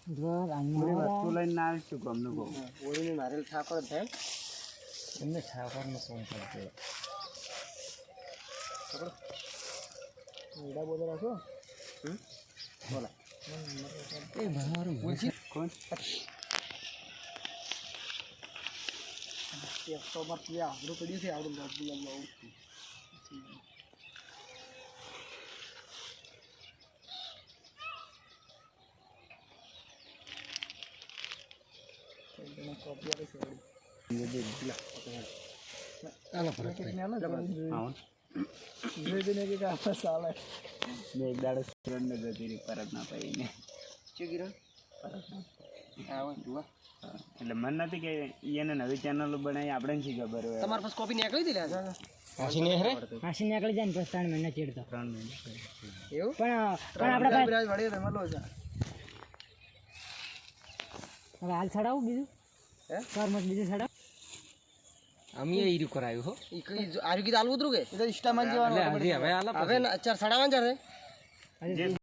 વસ્તુ લઈને આવીશું ગમનું બહુ ઓળીને નારેલ ઠાકોર થાય એમને ઠાકોરનું કોમ કરશે ઈડા બોલે રાખો બોલા એ મારું બોલશે કોણ તો માં પ્યા આવડું પડ્યું છે આવડું લાવું કોપી આવી છે આલો ફરક ને કે કામ સાલે બે એક દાડો કિરણ ને ગતી પરત ના પાઈને શું કિરણ આવો જુઓ એટલે મન નથી કે એને નવી ચેનલ બનાવી આપણે શી ખબર હોય તમારી પાસે કોપી નીકળી દી લે હાસીને હરે હાસી નીકળી જાય ને પછી 3 મહિના ચીડતો 3 મહિના એવું પણ આપણે બિરાજ વળી રમલો છે હવે હાલ ચડાવું બીજું હે ફોર્મસ બીજું ચડાવ અમે એ ઈરું કરાયું હો ઈ કઈ આરુ કી આલુ ઉતરું કે એ તો ઇન્સ્ટામાં જવાનું હવે હાલ હવે 4 સડાવન છે જે